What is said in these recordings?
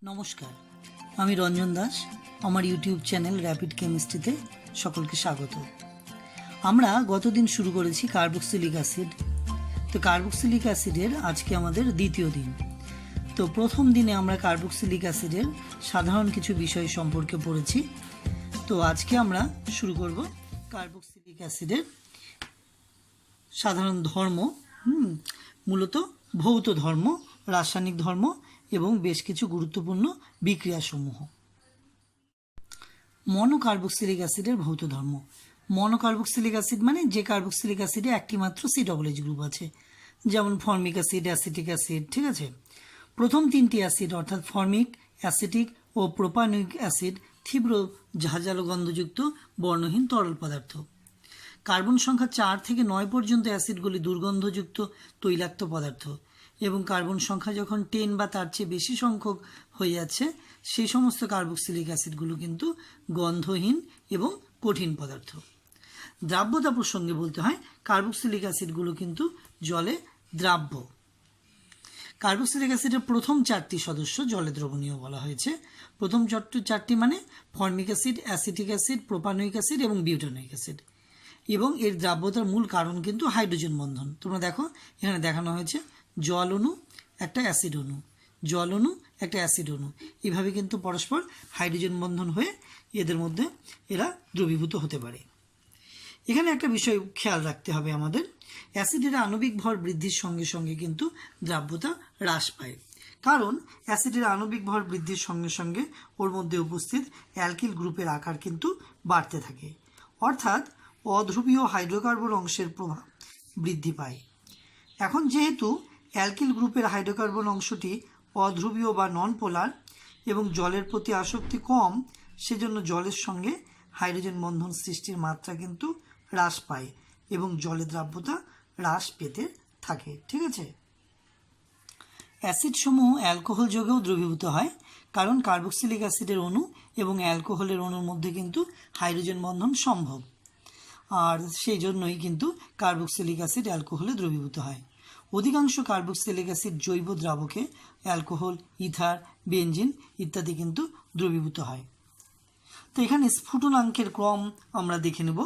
নমস্কার, আমি রঞ্জন দাস। আমার ইউটিউব চ্যানেল র্যাপিড কেমিস্ট্রিতে সকলকে স্বাগত। আমরা গতদিন শুরু করেছি কার্বক্সিলিক অ্যাসিড। তো কার্বক্সিলিক অ্যাসিডের আজকে আমাদের দ্বিতীয় দিন। তো প্রথম দিনে আমরা কার্বক্সিলিক অ্যাসিডের সাধারণ কিছু বিষয় সম্পর্কে পড়েছি। তো আজকে আমরা শুরু করব কার্বক্সিলিক অ্যাসিডের সাধারণ ধর্ম, মূলত ভৌত ধর্ম, রাসায়নিক ধর্ম এবং বেশ কিছু গুরুত্বপূর্ণ বিক্রিয়াসমূহ। মনোকার্বক্সিলিক অ্যাসিডের ভৌত ধর্ম। মনোকার্বক্সিলিক অ্যাসিড মানে যে কার্বক্সিলিক অ্যাসিডে একটি মাত্র COOH গ্রুপ আছে, যেমন ফর্মিক অ্যাসিড, অ্যাসিটিক অ্যাসিড। ঠিক আছে, প্রথম তিনটি অ্যাসিড অর্থাৎ ফর্মিক, অ্যাসিটিক ও প্রোপানোয়িক অ্যাসিড তীব্র ঝাঁঝালো গন্ধযুক্ত বর্ণহীন তরল পদার্থ। কার্বন সংখ্যা 4 থেকে 9 পর্যন্ত অ্যাসিডগুলি দুর্গন্ধযুক্ত তৈলাক্ত পদার্থ, এবং কার্বন সংখ্যা যখন 10 বা তার চেয়ে বেশি সংখ্যক হয়ে যাচ্ছে, সেই সমস্ত কার্বক্সিলিক অ্যাসিডগুলো কিন্তু গন্ধহীন এবং কঠিন পদার্থ। দ্রাব্যতা প্রসঙ্গে বলতে হয় কার্বক্সিলিক অ্যাসিডগুলো কিন্তু জলে দ্রাব্য। কার্বক্সিলিক অ্যাসিডের প্রথম 4টি সদস্য জলে দ্রবণীয় বলা হয়েছে। প্রথম 4টি মানে formic acid, acetic acid, propanoic acid এবং বিউটানোয়িক অ্যাসিড। এবং এর দ্রাব্যতার মূল কারণ কিন্তু হাইড্রোজেন বন্ধন। তোমরা দেখো এখানে দেখানো হয়েছে জল অণু একটা অ্যাসিড অণু, জল অণু একটা অ্যাসিড অণু, এভাবে কিন্তু পরস্পর হাইড্রোজেন বন্ধন হয়ে এদের মধ্যে এরা দ্রবীভূত হতে পারে। এখানে একটা বিষয় খেয়াল রাখতে হবে আমাদের, অ্যাসিডের আণবিক ভর বৃদ্ধির সঙ্গে সঙ্গে কিন্তু দ্রাব্যতা হ্রাস পায়, কারণ অ্যাসিডের আণবিক ভর বৃদ্ধির সঙ্গে সঙ্গে ওর মধ্যে উপস্থিত অ্যালকিল গ্রুপের আকার কিন্তু বাড়তে থাকে, অর্থাৎ অধ্রুবীয় হাইড্রোকার্বন অংশের প্রভাব বৃদ্ধি পায়। এখন যেহেতু অ্যালকিল গ্রুপের হাইড্রোকার্বন অংশটি অধ্রুবীয় বা নন পোলার এবং জলের প্রতি আসক্তি কম, সেজন্য জলের সঙ্গে হাইড্রোজেন বন্ধন সৃষ্টির মাত্রা কিন্তু হ্রাস পায় এবং জলের দ্রাব্যতা হ্রাস পেতে থাকে। ঠিক আছে, অ্যাসিডসমূহ অ্যালকোহল যোগেও দ্রবীভূত হয়, কারণ কার্বক্সিলিক অ্যাসিডের অণু এবং অ্যালকোহলের অণুর মধ্যে কিন্তু হাইড্রোজেন বন্ধন সম্ভব, আর সেই জন্যই কিন্তু কার্বক্সিলিক অ্যাসিড অ্যালকোহলে দ্রবীভূত হয়। অধিকাংশ কার্বক্সিলিক অ্যাসিড জৈব দ্রাবকে অ্যালকোহল, ইথার, বেনজিন ইত্যাদি কিন্তু দ্রবীভূত হয়। তো এখানে স্ফুটনাঙ্কের ক্রম আমরা দেখে নেব।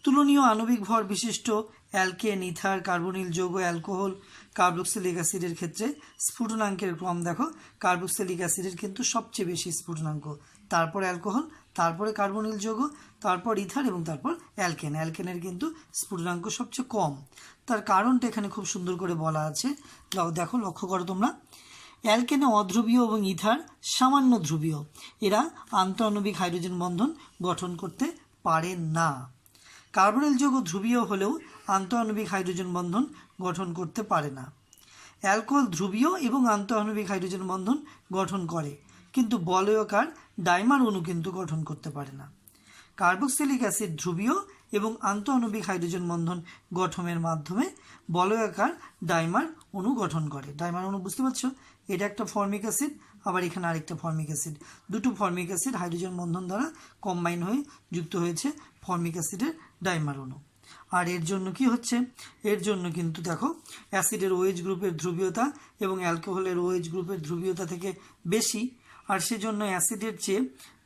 তুলনীয় আণবিক ভর বিশিষ্ট অ্যালকেন, ইথার, কার্বনিল যৌগ, অ্যালকোহল, কার্বক্সিলিক অ্যাসিডের ক্ষেত্রে স্ফুটনাঙ্কের ক্রম দেখো, কার্বক্সিলিক অ্যাসিডের কিন্তু সবচেয়ে বেশি স্ফুটনাঙ্ক, তারপর অ্যালকোহল, তারপরে কার্বনিল যৌগ, তারপর ইথার এবং তারপর অ্যালকেন। অ্যালকেনের কিন্তু স্ফুটনাঙ্ক সবচেয়ে কম। তার কারণটা এখানে খুব সুন্দর করে বলা আছে, দেখো, লক্ষ্য করো তোমরা। অ্যালকেনে অধ্রুবীয় এবং ইথার সামান্য ধ্রুবীয়, এরা আন্তঃআণবিক হাইড্রোজেন বন্ধন গঠন করতে পারে না। কার্বনিল যৌগ ধ্রুবীয় হলেও আন্তঃআণবিক হাইড্রোজেন বন্ধন গঠন করতে পারে না। অ্যালকোহল ধ্রুবীয় এবং আন্তঃআণবিক হাইড্রোজেন বন্ধন গঠন করে, কিন্তু বলয়াকার ডাইমার অণু কিন্তু গঠন করতে পারে না। কার্বক্সিলিক অ্যাসিড ধ্রুবীয় এবং আন্তঃআণবিক হাইড্রোজেন বন্ধন গঠনের মাধ্যমে বলয়াকার ডাইমার অণু গঠন করে। ডাইমার অণু বুঝতে পারছো, এটা একটা ফর্মিক অ্যাসিড, আবার এখানে আরেকটা ফর্মিক অ্যাসিড, দুটো ফর্মিক অ্যাসিড হাইড্রোজেন বন্ধন দ্বারা কম্বাইন হয়ে যুক্ত হয়েছে ফর্মিক অ্যাসিডের ডাইমার অণু। আর এর জন্য কি হচ্ছে, এর জন্য কিন্তু দেখো অ্যাসিডের OH গ্রুপের ধ্রুবীয়তা এবং অ্যালকোহলের OH গ্রুপের ধ্রুবীয়তা থেকে বেশি, আর সেজন্য অ্যাসিডের চেয়ে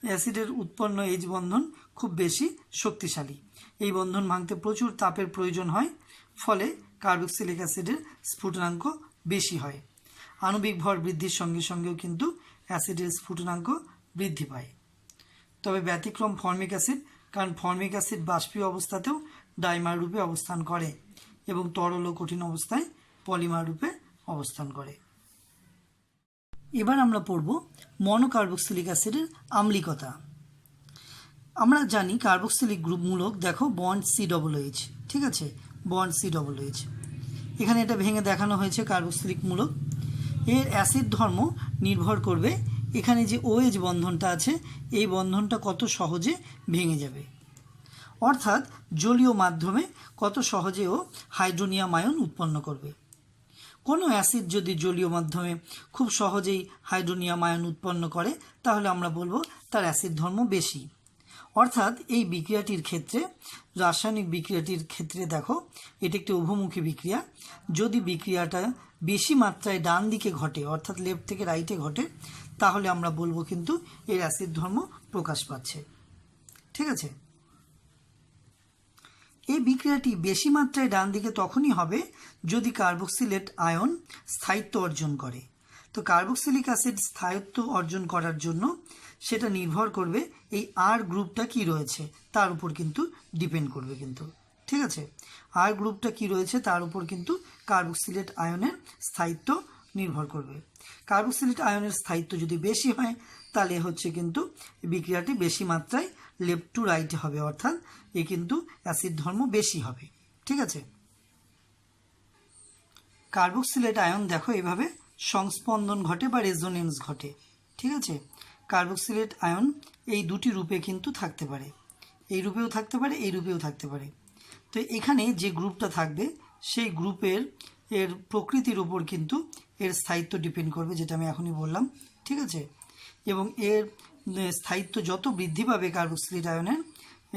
অ্যাসিডের উৎপন্ন H বন্ধন খুব বেশি শক্তিশালী। এই বন্ধন ভাঙতে প্রচুর তাপের প্রয়োজন হয়, ফলে কার্বক্সিলিক অ্যাসিডের স্ফুটনাঙ্ক বেশি হয়। আণবিক ভর বৃদ্ধির সঙ্গে সঙ্গেও কিন্তু অ্যাসিডের স্ফুটনাঙ্ক বৃদ্ধি পায়। তবে ব্যতিক্রম ফর্মিক অ্যাসিড, কারণ ফর্মিক অ্যাসিড বাষ্পীয় অবস্থাতেও ডাইমার রূপে অবস্থান করে এবং তরল ও কঠিন অবস্থায় পলিমার রূপে অবস্থান করে। এবার আমরা পড়ব মনোকার্বক্সিলিক অ্যাসিডের আম্লিকতা। আমরা জানি কার্বক্সিলিক গ্রুপ মূলক, দেখো বন্ড COOH, ঠিক আছে, বন্ড COOH। এখানে এটা ভেঙে দেখানো হয়েছে কার্বক্সিলিক মূলক। এর অ্যাসিড ধর্ম নির্ভর করবে এখানে যে OH বন্ধনটা আছে, এই বন্ধনটা কত সহজে ভেঙে যাবে, অর্থাৎ জলীয় মাধ্যমে কত সহজে ও হাইড্রোনিয়াম আয়ন উৎপন্ন করবে। কোনো অ্যাসিড যদি জলীয় মাধ্যমে খুব সহজেই হাইড্রোনিয়াম আয়ন উৎপন্ন করে, তাহলে আমরা বলবো তার অ্যাসিড ধর্ম বেশি। অর্থাৎ এই বিক্রিয়াটির ক্ষেত্রে, রাসায়নিক বিক্রিয়াটির ক্ষেত্রে দেখো, এটি একটি উভমুখী বিক্রিয়া। যদি বিক্রিয়াটা বেশি মাত্রায় ডান দিকে ঘটে, অর্থাৎ লেফট থেকে রাইটে ঘটে, তাহলে আমরা বলবো কিন্তু এর অ্যাসিড ধর্ম প্রকাশ পাচ্ছে। ঠিক আছে, এই বিক্রিয়াটি বেশি মাত্রায় ডান দিকে তখনই হবে যদি কার্বক্সিলেট আয়ন স্থায়িত্ব অর্জন করে। তো কার্বক্সিলিক অ্যাসিড স্থায়িত্ব অর্জন করার জন্য সেটা নির্ভর করবে এই আর গ্রুপটা কি রয়েছে তার উপর কিন্তু ডিপেন্ড করবে কিন্তু। ঠিক আছে, আর গ্রুপটা কি রয়েছে তার উপর কিন্তু কার্বক্সিলেট আয়নের স্থায়িত্ব নির্ভর করবে। কার্বক্সিলেট আয়নের স্থায়িত্ব যদি বেশি হয় তাহলে হচ্ছে কিন্তু বিক্রিয়াটি বেশি মাত্রায় লেফট টু রাইটে হবে, অর্থাৎ এ কিন্তু অ্যাসিড ধর্ম বেশি হবে। ঠিক আছে, কার্বক্সিলেট আয়ন দেখো এভাবে সংস্পন্দন ঘটে বা রেজোনেন্স ঘটে। ঠিক আছে, কার্বক্সিলেট আয়ন এই দুটি রূপে কিন্তু থাকতে পারে, এই রূপেও থাকতে পারে, এই রূপেও থাকতে পারে। তো এখানে যে গ্রুপটা থাকবে সেই গ্রুপের এর প্রকৃতির উপর কিন্তু এর স্থায়িত্ব ডিপেন্ড করবে, যেটা আমি এখনই বললাম। ঠিক আছে, এবং এর স্থায়িত্ব যত বৃদ্ধি পাবে কার্বক্সিলেট আয়নের,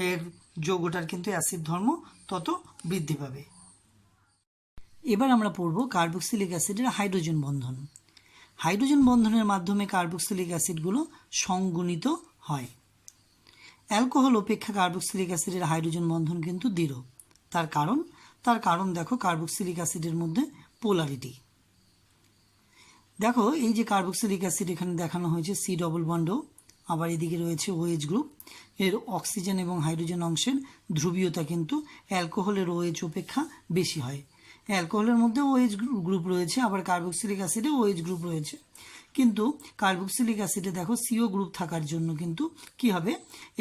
এর যৌগটার কিন্তু অ্যাসিড ধর্ম তত বৃদ্ধি পাবে। এবার আমরা পড়ব কার্বক্সিলিক অ্যাসিডের হাইড্রোজেন বন্ধন। হাইড্রোজেন বন্ধনের মাধ্যমে কার্বক্সিলিক অ্যাসিডগুলো সংগুণিত হয়। অ্যালকোহল অপেক্ষা কার্বক্সিলিক অ্যাসিডের হাইড্রোজেন বন্ধন কিন্তু দৃঢ়। তার কারণ দেখো কার্বক্সিলিক অ্যাসিডের মধ্যে পোলারিটি। দেখো এই যে কার্বক্সিলিক অ্যাসিড এখানে দেখানো হয়েছে সি ডবল বন্ডও, আবার এদিকে রয়েছে ওএইচ গ্রুপ। এর অক্সিজেন এবং হাইড্রোজেন অংশের ধ্রুবীয়তা কিন্তু অ্যালকোহলের ওএইচ অপেক্ষা বেশি হয়। অ্যালকোহলের মধ্যে ওএইচ গ্রুপ রয়েছে, আবার কার্বক্সিলিক অ্যাসিডে ওএইচ গ্রুপ রয়েছে, কিন্তু কার্বক্সিলিক অ্যাসিডে দেখো সিও গ্রুপ থাকার জন্য কিন্তু কি হবে,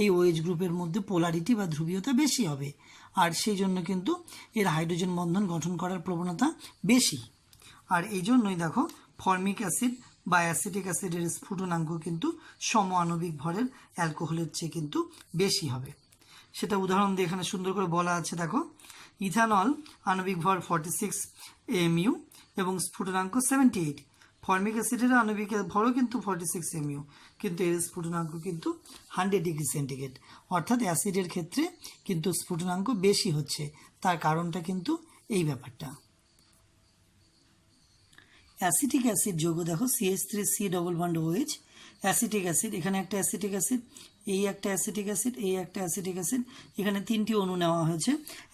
এই ওএইচ গ্রুপের মধ্যে পোলারিটি বা ধ্রুবীয়তা বেশি হবে, আর সেই জন্য কিন্তু এর হাইড্রোজেন বন্ধন গঠন করার প্রবণতা বেশি। আর এই জন্যই দেখো ফর্মিক অ্যাসিড বা অ্যাসিটিক অ্যাসিডের স্ফুটনাঙ্ক কিন্তু সম আণবিক ভরের অ্যালকোহলের চেয়ে কিন্তু বেশি হবে। সেটা উদাহরণ দিয়ে এখানে সুন্দর করে বলা আছে। দেখো ইথানল আণবিক ভর 46 AMU এবং স্ফুটনাঙ্ক 78। ফর্মিক অ্যাসিডের আণবিক ভরও কিন্তু 46 AMU, কিন্তু এর স্ফুটনাঙ্ক কিন্তু 100 ডিগ্রি সেন্টিগ্রেড, অর্থাৎ অ্যাসিডের ক্ষেত্রে কিন্তু স্ফুটনাঙ্ক বেশি হচ্ছে। তার কারণটা কিন্তু এই ব্যাপারটা। অ্যাসিটিক অ্যাসিড যৌগ দেখো CH3C double bond OH। Acetic acid, এখানে একটা অ্যাসিটিক অ্যাসিড, এই একটা অ্যাসিটিক অ্যাসিড, এই একটা অ্যাসিটিক অ্যাসিড, এখানে তিনটি অণু নেওয়া হয়েছে।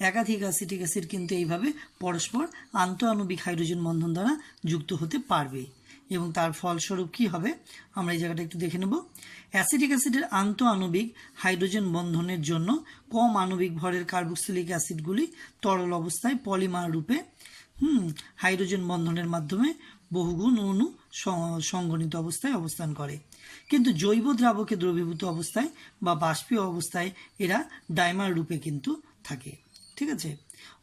একাধিক অ্যাসিটিক অ্যাসিড কিন্তু এইভাবে পরস্পর আন্তঃআণবিক হাইড্রোজেন বন্ধন দ্বারা যুক্ত হতে পারবে, এবং তার ফলস্বরূপ কি হবে আমরা এই জায়গাটা একটু দেখে নেব। অ্যাসিটিক অ্যাসিডের আন্তঃআণবিক হাইড্রোজেন বন্ধনের জন্য কম আণবিক ভরের কার্বক্সিলিক অ্যাসিডগুলি তরল অবস্থায় পলিমার রূপে হাইড্রোজেন বন্ধনের মাধ্যমে বহুগুণ অণু সংগঠিত অবস্থায় অবস্থান করে, কিন্তু জৈব দ্রাবকে দ্রবীভূত অবস্থায় বা বাষ্পীয় অবস্থায় এরা ডাইমার রূপে কিন্তু থাকে। ঠিক আছে,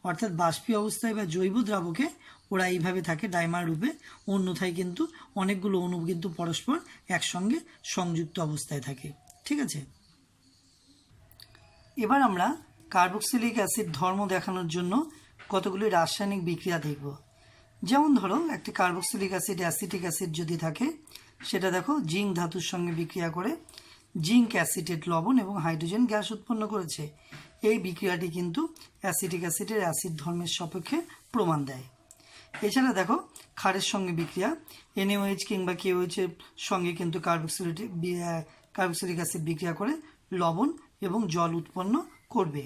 অর্থাৎ বাষ্পীয় অবস্থায় বা জৈব দ্রাবকে ওরা এইভাবে থাকে ডাইমার রূপে, অন্যথায় কিন্তু অনেকগুলো অণু কিন্তু পরস্পর একসঙ্গে সংযুক্ত অবস্থায় থাকে। ঠিক আছে, এবার আমরা কার্বক্সিলিক অ্যাসিড ধর্ম দেখানোর জন্য কতগুলি রাসায়নিক বিক্রিয়া দেখব। যেমন ধরো একটি কার্বক্সিলিক অ্যাসিড অ্যাসিটিক অ্যাসিড যদি থাকে, সেটা দেখো জিঙ্ক ধাতুর সঙ্গে বিক্রিয়া করে জিঙ্ক অ্যাসিটেট লবণ এবং হাইড্রোজেন গ্যাস উৎপন্ন করেছে। এই বিক্রিয়াটি কিন্তু অ্যাসিটিক অ্যাসিডের অ্যাসিড ধর্মের সপক্ষে প্রমাণ দেয়। এছাড়া দেখো ক্ষারের সঙ্গে বিক্রিয়া NaOH কিংবা KOH এর সঙ্গে কিন্তু কার্বক্সিলিক অ্যাসিড বিক্রিয়া করে লবণ এবং জল উৎপন্ন করবে।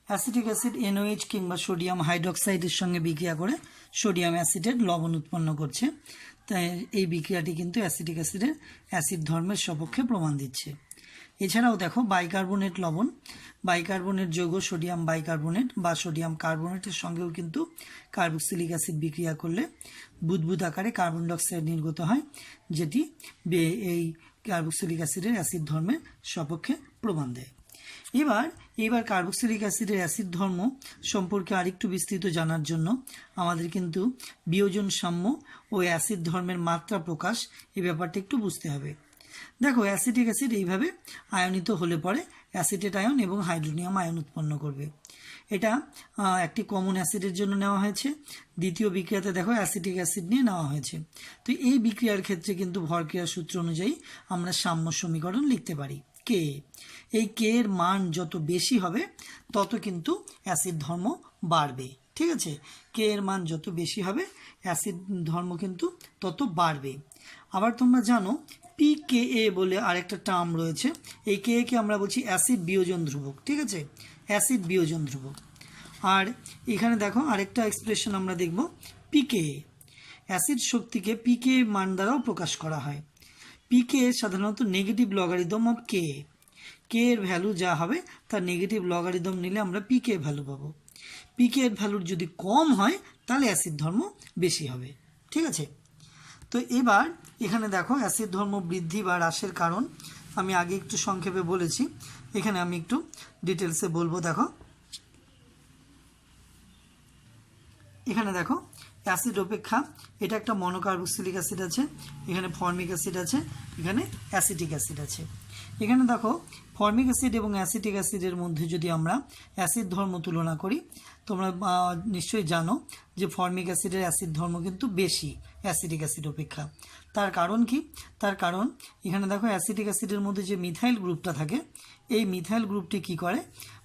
অ্যাসিটিক অ্যাসিড NaOH কিংবা সোডিয়াম হাইড্রোক্সাইডের সঙ্গে বিক্রিয়া করে সোডিয়াম অ্যাসিডেট লবণ উৎপন্ন করছে। তাই এই বিক্রিয়াটি কিন্তু অ্যাসিটিক অ্যাসিডের অ্যাসিড ধর্মের সপক্ষে প্রমাণ দিচ্ছে। এছাড়াও দেখো বাইকার্বনেট লবণ, বাইকার্বনেট যৌগ সোডিয়াম বাইকার্বনেট বা সোডিয়াম কার্বনেটের সঙ্গেও কিন্তু কার্বক্সিলিক অ্যাসিড বিক্রিয়া করলে বুদবুদ আকারে কার্বন ডাইঅক্সাইড নির্গত হয়, যেটি এই কার্বক্সিলিক অ্যাসিডের অ্যাসিড ধর্মের সপক্ষে প্রমাণ দেয়। এবার কার্বক্সিলিক অ্যাসিডের অ্যাসিড ধর্ম সম্পর্কে আরেকটু বিস্তৃত জানার জন্য আমাদের কিন্তু বিয়োজন সাম্য ও অ্যাসিড ধর্মের মাত্রা প্রকাশ এই ব্যাপারটা একটু বুঝতে হবে। দেখো অ্যাসিটিক অ্যাসিড এইভাবে আয়নিত হলে পরে অ্যাসিটেট আয়ন এবং হাইড্রোনিয়াম আয়ন উৎপন্ন করবে। এটা একটি কমন অ্যাসিডের জন্য নেওয়া হয়েছে। দ্বিতীয় বিক্রিয়াতে দেখো অ্যাসিটিক অ্যাসিড নিয়ে নেওয়া হয়েছে। তো এই বিক্রিয়ার ক্ষেত্রে কিন্তু ভরক্রিয়া সূত্র অনুযায়ী আমরা সাম্য সমীকরণ লিখতে পারি। কে, এই কে এর মান যত বেশি হবে তত কিন্তু অ্যাসিড ধর্ম বাড়বে। ঠিক আছে, কে এর মান যত বেশি হবে অ্যাসিড ধর্ম কিন্তু তত বাড়বে। আবার তোমরা জানো পিকেএ বলে আরেকটা টার্ম রয়েছে। এই কে কে আমরা বলছি অ্যাসিড বিয়োজন ধ্রুবক, ঠিক আছে, অ্যাসিড বিয়োজন ধ্রুবক। আর এখানে দেখো আরেকটা এক্সপ্রেশন আমরা দেখব পিকেএ। অ্যাসিড শক্তিকে পিকে মান দ্বারাও প্রকাশ করা হয়। পিকে সাধারণত নেগেটিভ লগারিদম অফ কে, কে এর ভ্যালু যা হবে তার নেগেটিভ লগারিদম নিলে আমরা পিকে ভ্যালু পাবো। পিকে এর ভ্যালুর যদি কম হয় তাহলে অ্যাসিড ধর্ম বেশি হবে, ঠিক আছে। তো এবার এখানে দেখো অ্যাসিড ধর্ম বৃদ্ধি বা হ্রাসের কারণ আমি আগে একটু সংক্ষেপে বলেছি, এখানে আমি একটু ডিটেলসে বলবো। দেখো এখানে দেখো অ্যাসিড অপেক্ষা এটা একটা মনোকার্বক্সিলিক অ্যাসিড আছে, এখানে ফর্মিক অ্যাসিড আছে, এখানে অ্যাসিটিক অ্যাসিড আছে। এখানে দেখো ফর্মিক অ্যাসিড এবং অ্যাসিটিক অ্যাসিডের মধ্যে যদি আমরা অ্যাসিড ধর্ম তুলনা করি, তোমরা নিশ্চয়ই জানো যে ফর্মিক অ্যাসিডের অ্যাসিড ধর্ম কিন্তু বেশি অ্যাসিটিক অ্যাসিড অপেক্ষা। তার কারণ কি? তার কারণ এখানে দেখো অ্যাসিটিক অ্যাসিডের মধ্যে যে মিথাইল গ্রুপটা থাকে, এই মিথাইল গ্রুপটি কি করে,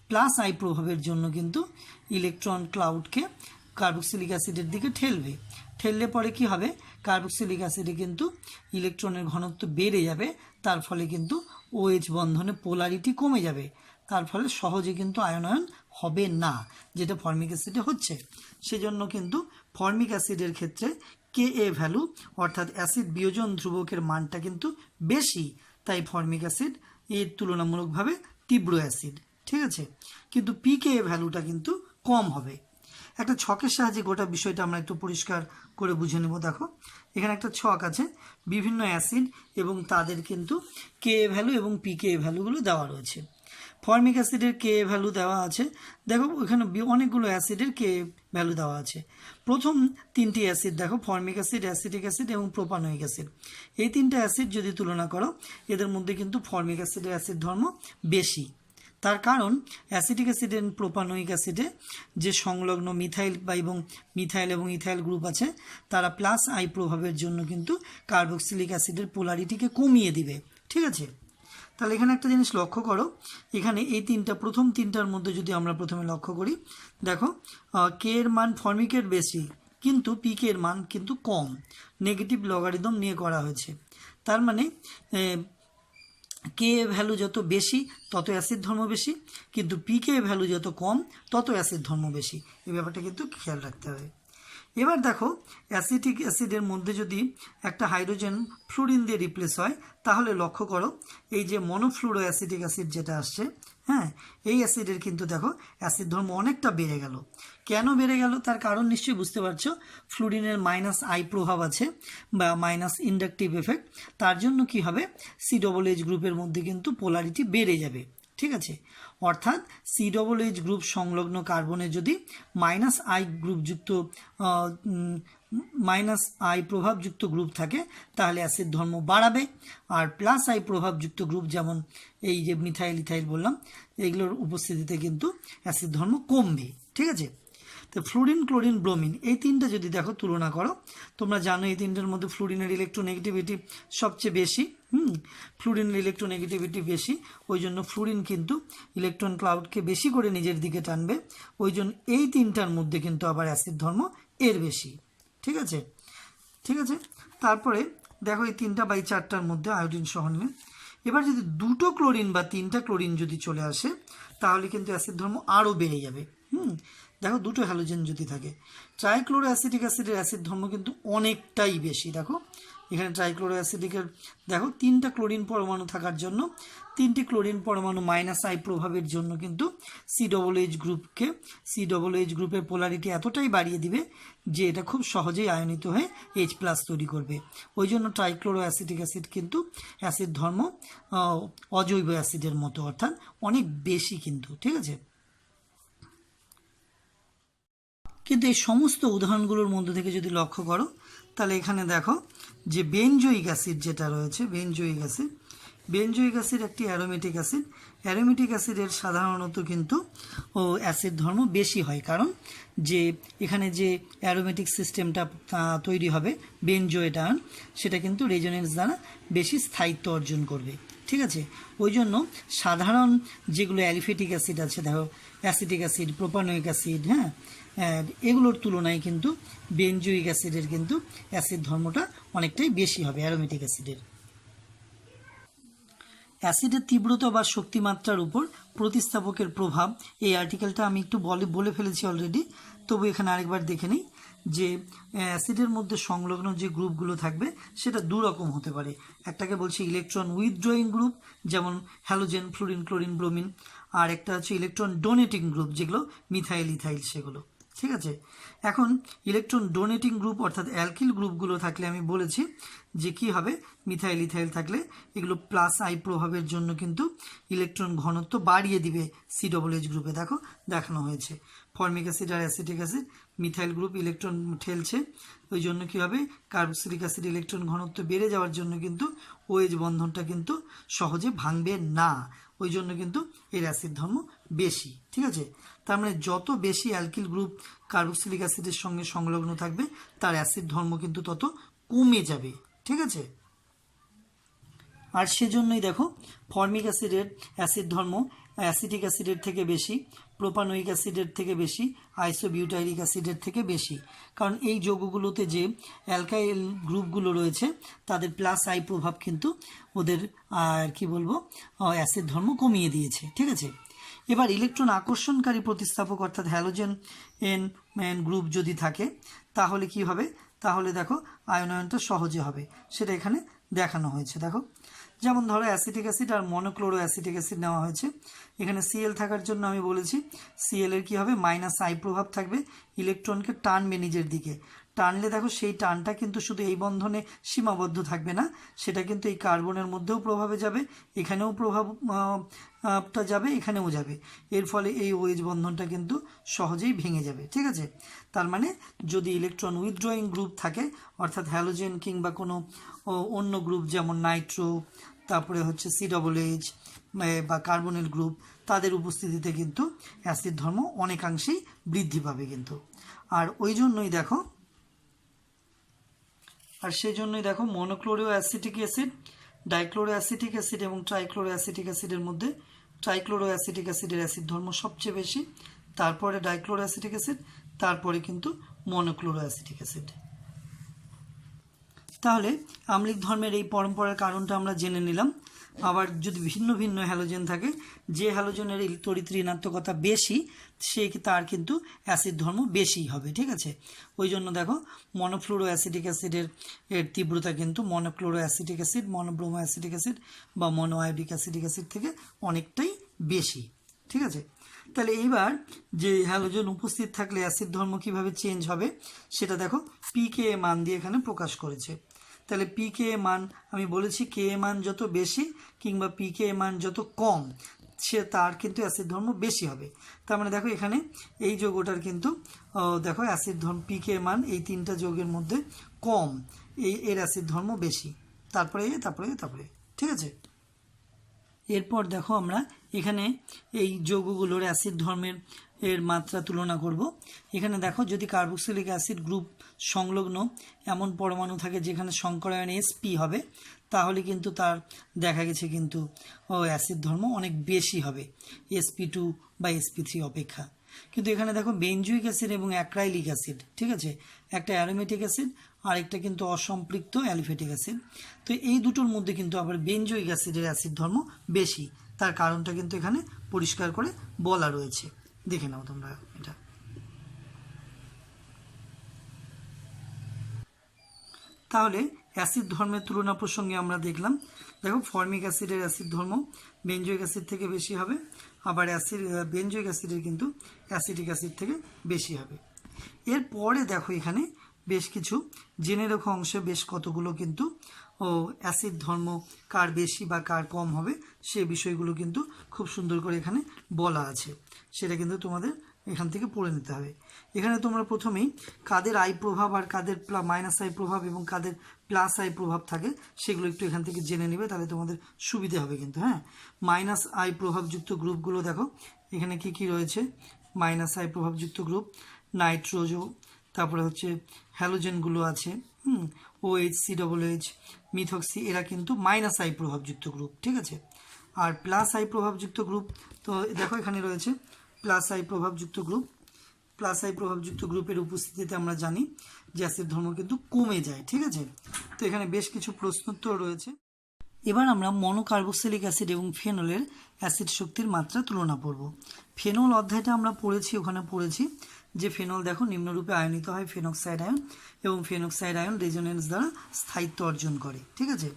প্লাস আই প্রভাবের জন্য কিন্তু ইলেকট্রন ক্লাউডকে কার্বক্সিলিক অ্যাসিডের দিকে ঠেললে পরে কি হবে, কার্বক্সিলিক অ্যাসিডে কিন্তু ইলেকট্রনের ঘনত্ব বেড়ে যাবে, তার ফলে কিন্তু OH বন্ধনে পোলারিটি কমে যাবে, তার ফলে সহজে কিন্তু আয়নায়ন হবে না, যেটা ফর্মিক অ্যাসিডে হচ্ছে। সেজন্য কিন্তু ফর্মিক অ্যাসিডের ক্ষেত্রে Ka ভ্যালু অর্থাৎ অ্যাসিড বিয়োজন ধ্রুবকের মানটা কিন্তু বেশি, তাই ফর্মিক অ্যাসিড এর তুলনামূলকভাবে তীব্র অ্যাসিড, ঠিক আছে। কিন্তু Pka ভ্যালুটা কিন্তু কম হবে। একটা ছকের সাহায্যে গোটা বিষয়টা আমরা একটু পরিষ্কার করে বুঝে নেব। দেখো এখানে একটা ছক আছে, বিভিন্ন অ্যাসিড এবং তাদের কিন্তু Ka ভ্যালু এবং Pka ভ্যালুগুলো দেওয়া রয়েছে। ফর্মিক অ্যাসিডের Ka ভ্যালু দেওয়া আছে, দেখো এখানে অনেকগুলো অ্যাসিডের Ka ভ্যালু দেওয়া আছে। প্রথম তিনটি অ্যাসিড দেখো, ফর্মিক অ্যাসিড, অ্যাসিটিক অ্যাসিড এবং প্রোপানোয়িক অ্যাসিড, এই তিনটা অ্যাসিড যদি তুলনা করো, এদের মধ্যে কিন্তু ফর্মিক অ্যাসিডের অ্যাসিড ধর্ম বেশি। তার কারণ অ্যাসিটিক অ্যাসিড এবং প্রোপানোয়িক অ্যাসিডে যে সংলগ্ন মিথাইল এবং ইথাইল গ্রুপ আছে, তারা প্লাস আই প্রভাবের জন্য কিন্তু কার্বক্সিলিক অ্যাসিডের পোলারিটিকে কমিয়ে দিবে, ঠিক আছে। তাহলে এখানে একটা জিনিস লক্ষ্য করো, এখানে এই প্রথম তিনটার মধ্যে যদি আমরা প্রথমে লক্ষ্য করি, দেখো কে এর মান ফর্মিকের বেশি কিন্তু পিকে এর মান কিন্তু কম, নেগেটিভ লগারিদম নিয়ে করা হয়েছে। তার মানে Ka ভ্যালু যত বেশি তত অ্যাসিড ধর্ম বেশি, কিন্তু Pka ভ্যালু যত কম তত অ্যাসিড ধর্ম বেশি, এই ব্যাপারটা কিন্তু খেয়াল রাখতে হবে। এবার দেখো অ্যাসিটিক অ্যাসিডের মধ্যে যদি একটা হাইড্রোজেন ফ্লুরিন দিয়ে রিপ্লেস হয়, তাহলে লক্ষ্য করো এই যে মনোফ্লুরো অ্যাসিটিক অ্যাসিড যেটা আসছে, হ্যাঁ, এই অ্যাসিডের কিন্তু দেখো অ্যাসিড ধর্ম অনেকটা বেড়ে গেল। কেন বেড়ে গেল তার কারণ নিশ্চয়ই বুঝতে পারছো, ফ্লুরিনের মাইনাস আই প্রভাব আছে বা মাইনাস ইন্ডাকটিভ এফেক্ট, তার জন্য কি হবে, COOH গ্রুপের মধ্যে কিন্তু পোলারিটি বেড়ে যাবে, ঠিক আছে। অর্থাৎ COOH গ্রুপ সংলগ্ন কার্বনে যদি মাইনাস আই প্রভাবযুক্ত গ্রুপ থাকে, তাহলে অ্যাসিড ধর্ম বাড়াবে, আর প্লাস আই প্রভাবযুক্ত গ্রুপ যেমন এই যে মিথাইল ইথাইল বললাম, এগুলোর উপস্থিতিতে কিন্তু অ্যাসিড ধর্ম কমবে, ঠিক আছে। তো ফ্লুরিন, ক্লোরিন, ব্রোমিন এই তিনটা যদি দেখো তুলনা করো, তোমরা জানো এই তিনটার মধ্যে ফ্লুরিনের ইলেকট্রোনেগেটিভিটি সবচেয়ে বেশি, ফ্লুরিনের ইলেকট্রোনেগেটিভিটি বেশি, ওই জন্য ফ্লুরিন কিন্তু ইলেকট্রন ক্লাউডকে বেশি করে নিজের দিকে টানবে, ওই জন্য এই তিনটার মধ্যে কিন্তু আবার অ্যাসিড ধর্ম এর বেশি, ঠিক আছে। তারপরে দেখো এই 3/4টার মধ্যে আয়োডিন সহ নিয়ে, এবার যদি 2টো ক্লোরিন বা 3টা ক্লোরিন যদি চলে আসে, তাহলে কিন্তু অ্যাসিড ধর্ম আরও বেড়ে যাবে। দেখো 2টো হ্যালোজেন যদি থাকে, ট্রাইক্লোরো অ্যাসিটিক অ্যাসিডের অ্যাসিড ধর্ম কিন্তু অনেকটাই বেশি। দেখো এখানে ট্রাইক্লোরো অ্যাসিডিকের দেখো 3টা ক্লোরিন পরমাণু থাকার জন্য 3টি ক্লোরিন পরমাণু মাইনাস আই প্রভাবের জন্য কিন্তু COOH গ্রুপের পোলারিটি এতটাই বাড়িয়ে দিবে যে এটা খুব সহজেই আয়নিত হয়ে H+ তৈরি করবে। ওই জন্য ট্রাইক্লোরো অ্যাসিটিক অ্যাসিড কিন্তু অ্যাসিড ধর্ম অজৈব অ্যাসিডের মতো, অর্থাৎ অনেক বেশি কিন্তু, ঠিক আছে। কিন্তু এই সমস্ত উদাহরণগুলোর মধ্যে থেকে যদি লক্ষ্য করো, তাহলে এখানে দেখো যে বেনজোইক অ্যাসিড যেটা রয়েছে, বেনজোইক অ্যাসিড একটি অ্যারোমেটিক অ্যাসিডের সাধারণত কিন্তু অ্যাসিড ধর্ম বেশি হয়, কারণ যে এখানে যে অ্যারোমেটিক সিস্টেমটা তৈরি হবে বেনজোয়েট আয়ন, সেটা কিন্তু রেজোনেন্স দ্বারা বেশি স্থায়িত্ব অর্জন করবে, ঠিক আছে। ওই জন্য সাধারণ যেগুলো অ্যালিফেটিক অ্যাসিড আছে, দেখো অ্যাসিটিক অ্যাসিড, প্রোপানোয়িক অ্যাসিড, হ্যাঁ, এগুলোর তুলনায় কিন্তু বেনজোয়িক অ্যাসিডের কিন্তু অ্যাসিড ধর্মটা অনেকটাই বেশি হবে অ্যারোমেটিক অ্যাসিডের। অ্যাসিডের তীব্রতা বা শক্তিমাত্রার উপর প্রতিস্থাপকের প্রভাব, এই আর্টিকেলটা আমি একটু বলে ফেলেছি অলরেডি, তবু এখানে আরেকবার দেখে নিই যে অ্যাসিডের মধ্যে সংলগ্ন যে গ্রুপগুলো থাকবে সেটা দু রকম হতে পারে। একটাকে বলছে ইলেকট্রন উইথড্রয়িং গ্রুপ, যেমন হ্যালোজেন, ফ্লুরিন, ক্লোরিন, ব্রোমিন, আর একটা হচ্ছে ইলেকট্রন ডোনেটিং গ্রুপ, যেগুলো মিথাইল, ইথাইল, সেগুলো। ঠিক আছে, এখন ইলেকট্রন ডোনেটিং গ্রুপ অর্থাৎ অ্যালকিল গ্রুপগুলো থাকলে আমি বলেছি যে কি হবে, মিথাইল, ইথাইল থাকলে এগুলো প্লাস আই প্রভাবের জন্য কিন্তু ইলেকট্রন ঘনত্ব বাড়িয়ে দিবে COOH গ্রুপে। দেখো দেখানো হয়েছে ফর্মিক অ্যাসিড আর acetic acid, methyl group electron ঠেলছে, ওই জন্য কী হবে, কার্বক্সিলিক অ্যাসিড ইলেকট্রন ঘনত্ব বেড়ে যাওয়ার জন্য কিন্তু OH বন্ধনটা কিন্তু সহজে ভাঙবে না, ওই জন্য কিন্তু এর অ্যাসিড ধর্ম বেশি। ঠিক আছে, তার মানে যত বেশি অ্যালকিল গ্রুপ কার্বক্সিলিক অ্যাসিডের সঙ্গে সংলগ্ন থাকবে তার অ্যাসিড ধর্ম কিন্তু তত কমে যাবে। ঠিক আছে, আর সেজন্যই দেখো ফর্মিক অ্যাসিডের অ্যাসিড ধর্ম অ্যাসিটিক অ্যাসিডের থেকে বেশি, প্রোপানোয়িক অ্যাসিডের থেকে বেশি, আইসোবিউটাইরিক অ্যাসিডের থেকে বেশি, কারণ এই যৌগগুলোতে যে অ্যালকাইল গ্রুপগুলো রয়েছে তাদের প্লাস আই প্রভাব কিন্তু ওদের কি বলবো অ্যাসিড ধর্ম কমিয়ে দিয়েছে। ঠিক আছে, এবার ইলেকট্রন আকর্ষণকারী প্রতিস্থাপক অর্থাৎ হ্যালোজেন এন গ্রুপ যদি থাকে তাহলে কি হবে, তাহলে দেখো আয়নায়নটা সহজে হবে, সেটা এখানে দেখানো হয়েছে। দেখো যেমন ধরো অ্যাসিটিক অ্যাসিড আর মনোক্লোরো অ্যাসিটিক অ্যাসিড নেওয়া হয়েছে, এখানে Cl থাকার জন্য আমি বলেছি Cl এর কী হবে, মাইনাস আই প্রভাব থাকবে, ইলেকট্রনকে টানবে নিজের দিকে, টানলে দেখো সেই টানটা কিন্তু শুধু এই বন্ধনে সীমাবদ্ধ থাকবে না, সেটা কিন্তু এই কার্বনের মধ্যেও প্রভাবে যাবে, এখানেও প্রভাবটা যাবে, এখানেও যাবে, এর ফলে এই OH বন্ধনটা কিন্তু সহজেই ভেঙে যাবে। ঠিক আছে, তার মানে যদি ইলেকট্রন উইথড্রয়িং গ্রুপ থাকে অর্থাৎ হ্যালোজেন কিংবা কোনো অন্য গ্রুপ যেমন নাইট্রো, তারপরে হচ্ছে COOH বা কার্বনের গ্রুপ, তাদের উপস্থিতিতে কিন্তু অ্যাসিড ধর্ম অনেকাংশেই বৃদ্ধি পাবে কিন্তু। আর ওই জন্যই দেখো monochloro acetic acid, dichloro acetic acid এবং ট্রাইক্লোরো অ্যাসিটিক অ্যাসিডের মধ্যে ট্রাইক্লোরো অ্যাসিটিক অ্যাসিডের অ্যাসিড ধর্ম সবচেয়ে বেশি, তারপরে ডাইক্লোরো অ্যাসিটিক অ্যাসিড, তারপরে কিন্তু মনোক্লোরো অ্যাসিটিক অ্যাসিড। তাহলে আম্লিক ধর্মের এই পরম্পরার কারণটা আমরা জেনে নিলাম। আবার যদি ভিন্ন ভিন্ন হ্যালোজেন থাকে, যে হ্যালোজেনের তড়িৎ ঋণাত্মকতা বেশি তার কিন্তু অ্যাসিড ধর্ম বেশি হবে। ঠিক আছে, ওই জন্য দেখো মনোফ্লুরো অ্যাসিটিক অ্যাসিডের তীব্রতা কিন্তু মনোক্লোরো অ্যাসিটিক অ্যাসিড, মনোব্রোমো অ্যাসিটিক অ্যাসিড বা মনোআয়োডিক অ্যাসিটিক অ্যাসিড থেকে অনেকটাই বেশি। ঠিক আছে, তাহলে এইবার যে হ্যালোজেন উপস্থিত থাকলে অ্যাসিড ধর্ম কীভাবে চেঞ্জ হবে সেটা দেখো pKa মান দিয়ে এখানে প্রকাশ করেছে। তাহলে pKa মান আমি বলেছি Ka মান যত বেশি কিংবা pKa মান যত কম তার কিন্তু অ্যাসিড ধর্ম বেশি হবে। তার মানে দেখো এখানে এই যৌগটার কিন্তু দেখো অ্যাসিড ধর্ম pKa মান এই তিনটা যৌগের মধ্যে কম, এর অ্যাসিড ধর্ম বেশি, তারপরে ঠিক আছে। এরপর দেখো আমরা এখানে এই যৌগগুলোর অ্যাসিড ধর্মের মাত্রা তুলনা করব। এখানে দেখো যদি কার্বক্সিলিক অ্যাসিড গ্রুপ সংলগ্ন এমন পরমাণু থাকে যেখানে সংকরায়ন Sp হবে, তাহলে কিন্তু তার দেখা গেছে কিন্তু অ্যাসিড ধর্ম অনেক বেশি হবে sp2 বা sp3 অপেক্ষা। কিন্তু এখানে দেখো বেনজোয়িক অ্যাসিড এবং অ্যাক্রাইলিক অ্যাসিড, ঠিক আছে, একটা অ্যারোমেটিক অ্যাসিড আর একটা কিন্তু অসম্পৃক্ত অ্যালিফেটিক অ্যাসিড। তো এই দুটোর মধ্যে কিন্তু আবার বেনজোয়িক অ্যাসিডের অ্যাসিড ধর্ম বেশি, তার কারণটা কিন্তু এখানে পরিষ্কার করে বলা রয়েছে, দেখে নাও তোমরা এটা। তাহলে অ্যাসিড ধর্মের তুলনা প্রসঙ্গে আমরা দেখলাম, দেখো ফর্মিক অ্যাসিডের অ্যাসিড ধর্ম বেনজোয়িক অ্যাসিড থেকে বেশি হবে, আবার বেনজোয়িক অ্যাসিডের কিন্তু অ্যাসিটিক অ্যাসিড থেকে বেশি হবে। এরপরে দেখো এখানে বেশ কিছু জেনে রাখো অংশে বেশ কতগুলো কিন্তু অ্যাসিড ধর্ম কার বেশি বা কার কম হবে সে বিষয়গুলো কিন্তু খুব সুন্দর করে এখানে বলা আছে, সেটা কিন্তু তোমাদের এখান থেকে পড়ে নিতে হবে। এখানে তোমরা প্রথমেই কাদের আই প্রভাব আর কাদের মাইনাস আই প্রভাব এবং কাদের প্লাস আই প্রভাব থাকে সেগুলো একটু এখান থেকে জেনে নেবে, তাহলে তোমাদের সুবিধে হবে কিন্তু। হ্যাঁ, মাইনাস আই প্রভাবযুক্ত গ্রুপগুলো দেখো এখানে কি কি রয়েছে, মাইনাস আই প্রভাবযুক্ত গ্রুপ নাইট্রোজো, তারপরে হচ্ছে হ্যালোজেনগুলো আছে, OH, COOH, মিথক্সি, এরা কিন্তু মাইনাস আই প্রভাবযুক্ত গ্রুপ। ঠিক আছে, আর প্লাস আই প্রভাবযুক্ত গ্রুপ তো দেখো এখানে রয়েছে প্লাস আই প্রভাবযুক্ত গ্রুপ, প্লাস আই প্রভাবযুক্ত গ্রুপের উপস্থিতিতে আমরা জানি যে অ্যাসিড ধর্ম কিন্তু কমে যায়। ঠিক আছে, তো এখানে বেশ কিছু প্রশ্নোত্তর রয়েছে। এবার আমরা মনোকার্বক্সিলিক অ্যাসিড এবং ফেনলের অ্যাসিড শক্তির মাত্রা তুলনা করব। ফেনল অধ্যায়টা আমরা পড়েছি, ওখানে পড়েছি যে ফেনল দেখো নিম্নরূপে আয়নিত হয় ফেনক্সাইড আয়ন, এবং ফেনক্সাইড আয়ন রেজোনেন্স দ্বারা স্থায়িত্ব অর্জন করে। ঠিক আছে,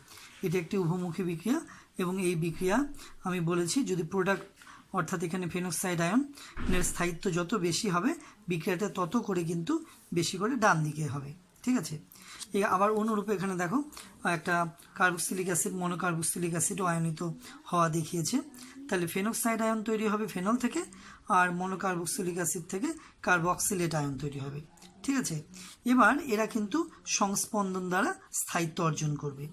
এটা একটি উভমুখী বিক্রিয়া, এবং এই বিক্রিয়া আমি বলেছি যদি প্রোডাক্ট অর্থাৎ এখানে ফেনক্সাইড আয়নের স্থায়িত্ব যত বেশি হবে বিক্রিয়াটা তত করে কিন্তু বেশি করে ডান দিকে হবে। ঠিক আছে, আবার অনুরূপে এখানে দেখো একটা কার্বক্সিলিক অ্যাসিড মনোকার্বক্সিলিক অ্যাসিডও আয়নিত হওয়া দেখিয়েছে। তাহলে ফেনক্সাইড আয়ন তৈরি হবে ফেনল থেকে, আর মনোকার্বক্সিলিক অ্যাসিড থেকে কার্বক্সিলেট আয়ন তৈরি হবে। ঠিক আছে, এবার এরা কিন্তু সংস্পন্দন দ্বারা স্থায়িত্ব অর্জন করবে,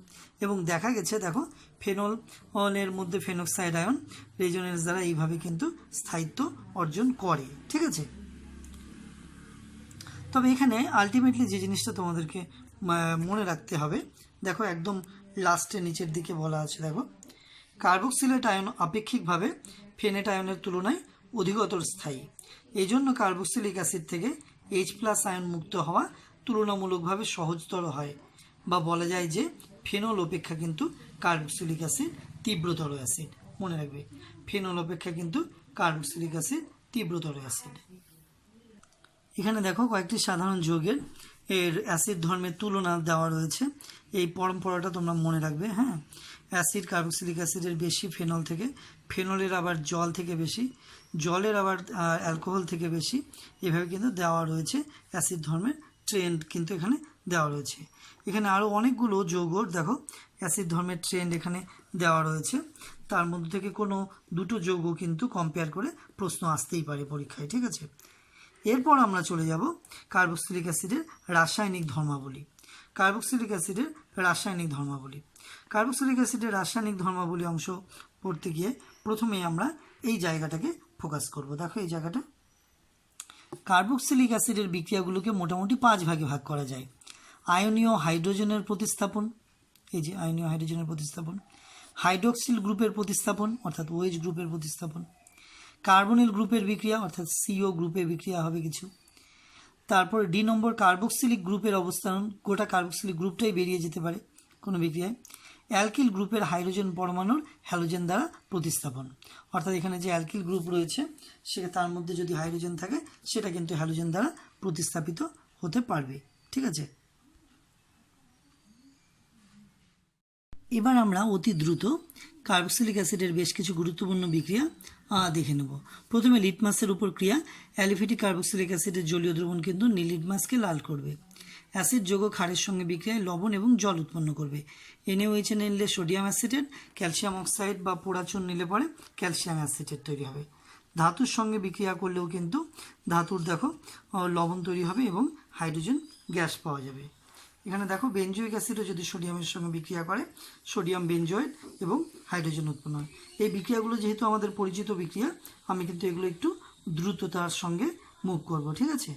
এবং দেখা গেছে দেখো ফেনলের মধ্যে ফেনক্সাইড আয়ন রেজোনেন্স দ্বারা এইভাবে কিন্তু স্থায়িত্ব অর্জন করে। ঠিক আছে, তবে এখানে আলটিমেটলি যে জিনিসটা তোমাদেরকে মনে রাখতে হবে, দেখো একদম লাস্টে নিচের দিকে বলা আছে, দেখো কার্বক্সিলেট আয়ন আপেক্ষিকভাবে ফেনেট আয়নের তুলনায় অধিকতর স্থায়ী। এই জন্য কার্বক্সিলিক অ্যাসিড থেকে H+ আয়ন মুক্ত হওয়া তুলনামূলকভাবে সহজতর হয়, বা বলা যায় যে ফেনল অপেক্ষা কিন্তু কার্বক্সিলিক অ্যাসিড তীব্রতর অ্যাসিড। মনে রাখবে, ফেনল অপেক্ষা কিন্তু কার্বক্সিলিক অ্যাসিড তীব্রতর অ্যাসিড। এখানে দেখো কয়েকটি সাধারণ যৌগের এর অ্যাসিড ধর্মের তুলনা দেওয়া রয়েছে। এই পরম্পরাটা তোমরা মনে রাখবে। হ্যাঁ, অ্যাসিড কার্বক্সিলিক অ্যাসিডের বেশি ফেনল থেকে, ফেনলের আবার জল থেকে বেশি, জলের আবার অ্যালকোহল থেকে বেশি, এভাবে কিন্তু দেওয়া রয়েছে অ্যাসিড ধর্মের ট্রেন্ড কিন্তু এখানে দেওয়া রয়েছে। এখানে আরও অনেকগুলো যৌগর দেখো অ্যাসিড ধর্মের ট্রেন্ড এখানে দেওয়া রয়েছে, তার মধ্যে থেকে কোনো দুটো যৌগ কিন্তু কম্পেয়ার করে প্রশ্ন আসতেই পারে পরীক্ষায়। ঠিক আছে, এরপর আমরা চলে যাব কার্বক্সিলিক অ্যাসিডের রাসায়নিক ধর্মাবলী। কার্বক্সিলিক অ্যাসিডের রাসায়নিক ধর্মাবলী, কার্বক্সিলিক অ্যাসিডের রাসায়নিক ধর্মাবলী অংশ পড়তে গিয়ে প্রথমে আমরা এই জায়গাটাকে ফোকাস করব। দেখো এই জায়গাটা, কার্বক্সিলিক অ্যাসিডের বিক্রিয়াগুলোকে মোটামুটি 5 ভাগে ভাগ করা যায়। আয়নীয় হাইড্রোজেনের প্রতিস্থাপন, এই যে আয়নীয় হাইড্রোজেনের প্রতিস্থাপন, হাইড্রোক্সিল গ্রুপের প্রতিস্থাপন অর্থাৎ OH গ্রুপের প্রতিস্থাপন, কার্বনিল গ্রুপের বিক্রিয়া অর্থাৎ CO গ্রুপের বিক্রিয়া হবে কিছু, তারপর ডি নম্বর কার্বক্সিলিক গ্রুপের অবস্থান, গোটা কার্বক্সিলিক গ্রুপটাই বেরিয়ে যেতে পারে কোনো বিক্রিয়ায়, অ্যালকিল গ্রুপের হাইড্রোজেন পরমাণুর হ্যালোজেন দ্বারা প্রতিস্থাপন, অর্থাৎ এখানে যে অ্যালকিল গ্রুপ রয়েছে সে তার মধ্যে যদি হাইড্রোজেন থাকে সেটা কিন্তু হ্যালোজেন দ্বারা প্রতিস্থাপিত হতে পারবে। ঠিক আছে, এবার আমরা অতি দ্রুত কার্বক্সিলিক অ্যাসিডের বেশ কিছু গুরুত্বপূর্ণ বিক্রিয়া দেখে নেব। প্রথমে লিটমাসের উপর ক্রিয়া, অ্যালিফেটিক কার্বক্সিলিক অ্যাসিডের জলীয় দ্রবণ কিন্তু নীল লিটমাসকে লাল করবে। অ্যাসিড যৌগ ক্ষারের সঙ্গে বিক্রিয়ায় লবণ এবং জল উৎপন্ন করবে। NaOH নিলে সোডিয়াম অ্যাসিটেট, ক্যালসিয়াম অক্সাইড বা পোড়াচুন নিলে পরে ক্যালসিয়াম অ্যাসিটেট তৈরি হবে। ধাতুর সঙ্গে বিক্রিয়া করলেও কিন্তু ধাতুর দেখো লবণ তৈরি হবে এবং হাইড্রোজেন গ্যাস পাওয়া যাবে। এখানে দেখো বেনজোইক অ্যাসিডও যদি সোডিয়ামের সঙ্গে বিক্রিয়া করে সোডিয়াম বেনজয়েড এবং হাইড্রোজেন উৎপন্ন হয়। এই বিক্রিয়াগুলো যেহেতু আমাদের পরিচিত বিক্রিয়া, আমি কিন্তু এগুলো একটু দ্রুততার সঙ্গে মুভ করব। ঠিক আছে,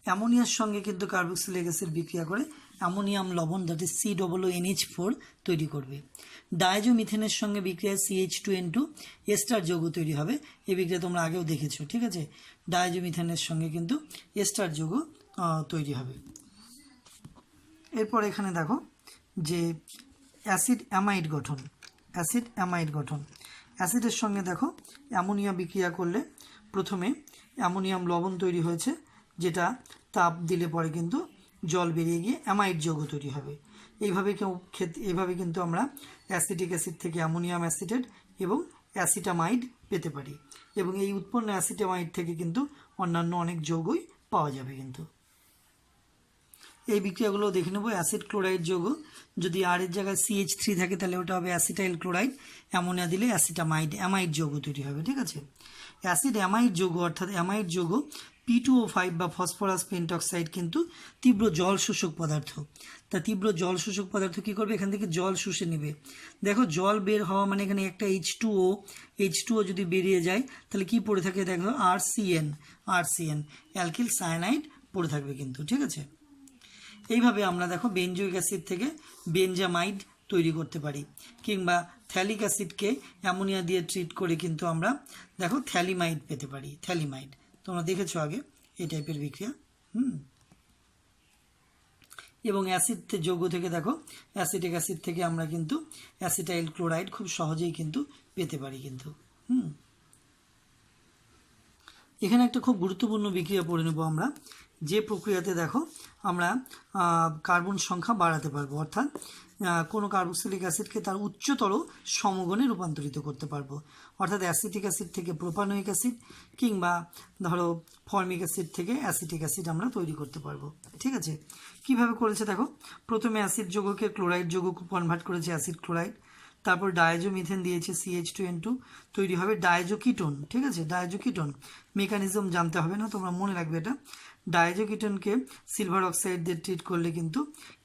অ্যামোনিয়ার সঙ্গে কিন্তু কার্বক্সিলিক অ্যাসিড বিক্রিয়া করে অ্যামোনিয়াম লবণ দ্যাট ইজ COONH4 তৈরি করবে। ডায়াজোমিথেনের সঙ্গে বিক্রিয়ায় CH2N2 এস্টার যৌগ তৈরি হবে। এই বিক্রিয়া তোমরা আগেও দেখেছো। ঠিক আছে, ডায়াজোমিথেনের সঙ্গে কিন্তু এস্টার যৌগ তৈরি হবে। এরপর এখানে দেখো যে অ্যাসিড অ্যামাইড গঠন, অ্যাসিড অ্যামাইড গঠন, অ্যাসিডের সঙ্গে দেখো অ্যামোনিয়া বিক্রিয়া করলে প্রথমে অ্যামোনিয়াম লবণ তৈরি হয়েছে, যেটা তাপ দিলে পরে কিন্তু জল বেরিয়ে গিয়ে অ্যামাইড যৌগ তৈরি হবে। এইভাবে কিন্তু আমরা অ্যাসিটিক অ্যাসিড থেকে অ্যামোনিয়াম অ্যাসিটেট এবং অ্যাসিটামাইড পেতে পারি, এবং এই উৎপন্ন অ্যাসিটামাইড থেকে কিন্তু অন্যান্য অনেক যৌগই পাওয়া যাবে। কিন্তু এই বিক্রিয়াগুলো দেখে নেব। অ্যাসিড ক্লোরাইড যৌগ, যদি আর এর জায়গায় CH3 থাকে তাহলে ওটা হবে অ্যাসিটাইল ক্লোরাইড, অ্যামোনিয়া দিলে অ্যাসিটামাইড অ্যামাইড যৌগ তৈরি হবে। ঠিক আছে, অ্যাসিড অ্যামাইড যৌগ অর্থাৎ অ্যামাইড যৌগ P2O5 বা ফসফরাস পেন্টক্সাইড কিন্তু তীব্র জল শোষক পদার্থ। তা তীব্র জল শোষক পদার্থ কী করবে, এখান থেকে জল শুষে নেবে। দেখো জল বের হওয়া মানে এখানে একটা H2O যদি বেরিয়ে যায় তাহলে কি পড়ে থাকে, দেখো RCN অ্যালকিল সায়ানাইড পড়ে থাকবে কিন্তু। ঠিক আছে, এইভাবে আমরা দেখো বেনজোইক অ্যাসিড থেকে বেনজামাইড তৈরি করতে পারি, কিংবা থ্যালিক অ্যাসিডকে অ্যামোনিয়া দিয়ে ট্রিট করে কিন্তু আমরা দেখো থ্যালিমাইড পেতে পারি, থ্যালিমাইড। তোমরা দেখেছো আগে এই টাইপের বিক্রিয়া। এবং অ্যাসিড যৌগ থেকে দেখো অ্যাসিটিক অ্যাসিড থেকে আমরা কিন্তু অ্যাসিটাইল ক্লোরাইড খুব সহজেই কিন্তু পেতে পারি কিন্তু। এখানে একটা খুব গুরুত্বপূর্ণ বিক্রিয়া পড়ে নেব আমরা, যে প্রক্রিয়াতে দেখো আমরা কার্বন সংখ্যা বাড়াতে পারবো, অর্থাৎ কোনো কার্বক্সিলিক অ্যাসিডকে তার উচ্চতর সমগণে রূপান্তরিত করতে পারবো। অর্থাৎ অ্যাসিটিক অ্যাসিড থেকে প্রোপানোয়িক অ্যাসিড কিংবা ধরো ফর্মিক অ্যাসিড থেকে অ্যাসিটিক অ্যাসিড আমরা তৈরি করতে পারবো। ঠিক আছে, কিভাবে করেছে দেখো, প্রথমে অ্যাসিড যৌগকে ক্লোরাইড যৌগ কনভার্ট করেছে অ্যাসিড ক্লোরাইড, তারপর ডায়াজোমিথেন দিয়েছে CH2N2, তৈরি হবে ডায়াজোকিটোন। ঠিক আছে, ডায়াজোকিটোন মেকানিজম জানতে হবে না, তোমরা মনে রাখবে এটা। ডায়াজোকিটোনকে সিলভার অক্সাইড দিয়ে ট্রিট করলে কিন্তু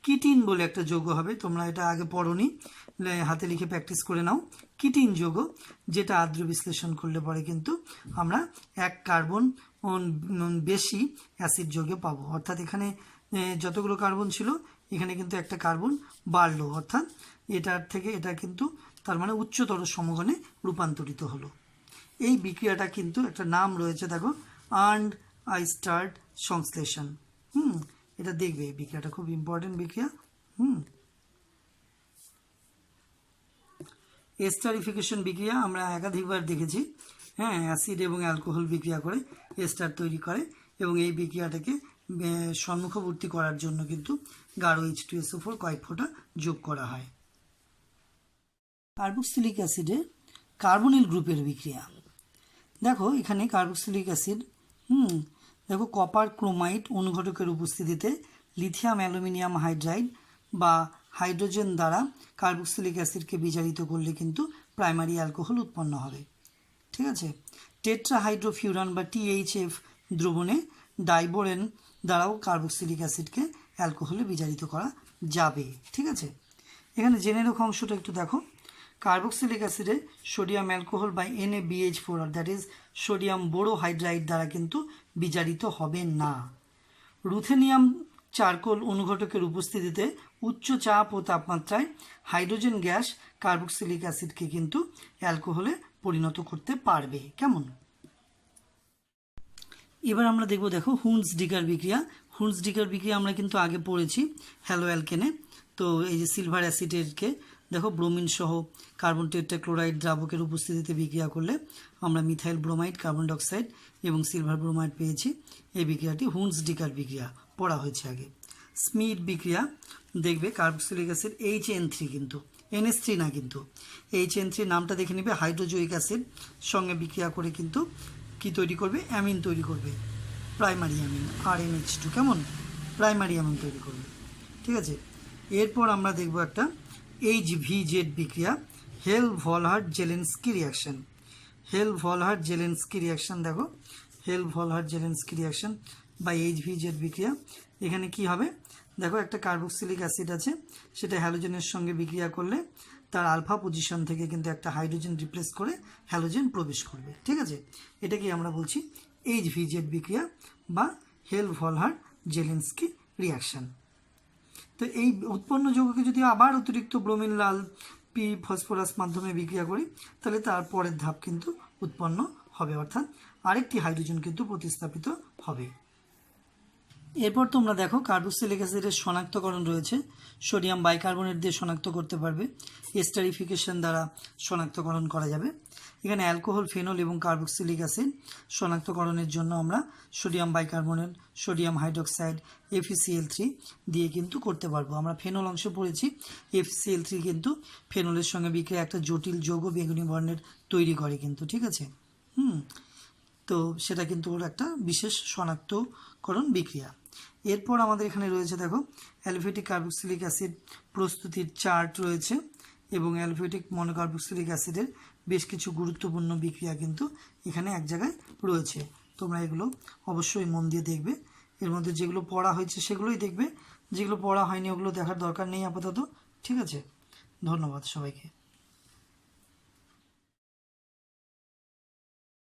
কিটিন বলে একটা যৌগ হবে, তোমরা এটা আগে পড়োনি, হাতে লিখে প্র্যাকটিস করে নাও। কিটিন যৌগ, যেটা আদ্র বিশ্লেষণ করলে পরে কিন্তু আমরা 1 কার্বন বেশি অ্যাসিড যৌগে পাবো। অর্থাৎ এখানে যতগুলো কার্বন ছিল এখানে কিন্তু একটা কার্বন বাড়লো, অর্থাৎ এটার থেকে এটা কিন্তু তার মানে উচ্চতর সমগণে রূপান্তরিত হলো। এই বিক্রিয়াটা কিন্তু একটা নাম রয়েছে দেখো, আর্নড আইস্টার্ড সংশ্লেষণ। এটা দেখবে, এই বিক্রিয়াটা খুব ইম্পর্টেন্ট বিক্রিয়া। এস্টারিফিকেশন বিক্রিয়া আমরা একাধিকবার দেখেছি। অ্যাসিড এবং অ্যালকোহল বিক্রিয়া করে এস্টার তৈরি করে, এবং এই বিক্রিয়াটাকে সম্মুখবর্তী করার জন্য কিন্তু গাঢ় H2SO4 কয়েক ফোঁটা যোগ করা হয়। কার্বক্সিলিক অ্যাসিডে কার্বনিল গ্রুপের বিক্রিয়া দেখো, এখানে কার্বক্সিলিক অ্যাসিড দেখো কপার ক্রোমাইড অনুঘটকের উপস্থিতিতে লিথিয়াম অ্যালুমিনিয়াম হাইড্রাইড বা হাইড্রোজেন দ্বারা কার্বক্সিলিক অ্যাসিডকে বিজারিত করলে কিন্তু প্রাইমারি অ্যালকোহল উৎপন্ন হবে। ঠিক আছে, টেট্রাহাইড্রোফিউরান বা THF দ্রবণে ডাইবোরেন দ্বারাও কার্বক্সিলিক অ্যাসিডকে অ্যালকোহলে বিজারিত করা যাবে। ঠিক আছে, এখানে জেনে রাখো অংশটা একটু দেখো, কার্বক্সিলিক অ্যাসিডে সোডিয়াম অ্যালকোহল বা NaBH4 দ্যাট ইজ সোডিয়াম বোরোহাইড্রাইড দ্বারা কিন্তু বিজারিত হবে না। রুথেনিয়াম চারকোল অনুঘটকের উপস্থিতিতে উচ্চ চাপ ও তাপমাত্রায় হাইড্রোজেন গ্যাস কার্বক্সিলিক অ্যাসিডকে কিন্তু অ্যালকোহলে পরিণত করতে পারবে। কেমন, এবার আমরা দেখবো দেখো হুন্সডিগার বিক্রিয়া। হুন্সডিগার বিক্রিয়া আমরা কিন্তু আগে পড়েছি হ্যালো অ্যালকেনে। তো এই যে সিলভার অ্যাসিডেরকে দেখো ব্রোমিন সহ কার্বন টেট্রাক্লোরাইড দ্রাবকের উপস্থিতিতে বিক্রিয়া করলে আমরা মিথাইল ব্রোমাইড, কার্বন ডাইঅক্সাইড এবং সিলভার ব্রোমাইড পেয়েছি। এই বিক্রিয়াটি হুন্সডিগার বিক্রিয়া পড়া হয়েছে আগে। স্মিথ বিক্রিয়া দেখবে কার্বক্সিলিক অ্যাসিড HN3, কিন্তু NH3 না, কিন্তু HN3 নামটা দেখে নেবে, হাইড্রোজোয়িক অ্যাসিড সঙ্গে বিক্রিয়া করে কিন্তু কি তৈরি করবে, অ্যামিন তৈরি করবে, প্রাইমারি অ্যামিন RNH2। কেমন, প্রাইমারি অ্যামিন তৈরি করবে। ঠিক আছে, এরপর আমরা দেখব একটা HVZ বিক্রিয়া, হেল-ভলহার্ট-জেলেন্সকি রিয়াকশন। হেল-ভলহার্ট-জেলেন্সকি রিয়াকশন দেখো, হেল-ভলহার্ট-জেলেন্সকি রিয়াকশন বা HVZ বিক্রিয়া। এখানে কি হবে দেখো, একটা কার্বক্সিলিক অ্যাসিড আছে, সেটা হ্যালোজেনের সঙ্গে বিক্রিয়া করলে তার আলফা পজিশন থেকে কিন্তু একটা হাইড্রোজেন রিপ্লেস করে হ্যালোজেন প্রবেশ করবে। ঠিক আছে, এটাকে আমরা বলছি HVZ বিক্রিয়া বা হেল-ভলহার্ট-জেলেন্সকি রিয়াকশন। তো এই উৎপন্ন যৌগকে যদি আবার অতিরিক্ত ব্রোমিন, লাল ফসফরাস মাধ্যমে বিক্রিয়া করি, তাহলে তার পরের ধাপ কিন্তু উৎপন্ন হবে, অর্থাৎ আরেকটি হাইড্রোজেন কিন্তু প্রতিস্থাপিত হবে। এরপর তোমরা দেখো কার্বক্সিলিক অ্যাসিডের শনাক্তকরণ রয়েছে। সোডিয়াম বাইকার্বনেট দিয়ে শনাক্ত করতে পারবে, এস্টারিফিকেশন দ্বারা শনাক্তকরণ করা যাবে। এখানে অ্যালকোহল, ফেনল এবং কার্বক্সিলিক অ্যাসিড শনাক্তকরণের জন্য আমরা sodium bicarbonate, sodium hydroxide, FeCl3 দিয়ে কিন্তু করতে পারবো। আমরা ফেনল অংশ পড়েছি, FeCl3 কিন্তু ফেনলের সঙ্গে বিক্রিয়া একটা জটিল যৌগ বেগুনি বর্ণের তৈরি করে কিন্তু। ঠিক আছে, তো সেটা কিন্তু ওর একটা বিশেষ শনাক্তকরণ বিক্রিয়া। এরপর আমাদের এখানে রয়েছে দেখো অ্যালফেটিক কার্বক্সিলিক অ্যাসিড প্রস্তুতির চার্ট রয়েছে, এবং অ্যালফেটিক মনোকার্বক্সিলিক অ্যাসিডের বেশ কিছু গুরুত্বপূর্ণ বিক্রিয়া কিন্তু এখানে এক জায়গায় রয়েছে। তোমরা এগুলো অবশ্যই মন দিয়ে দেখবে, এর মধ্যে যেগুলো পড়া হয়েছে সেগুলোই দেখবে, যেগুলো পড়া হয়নি ওগুলো দেখার দরকার নেই আপাতত। ঠিক আছে, ধন্যবাদ সবাইকে।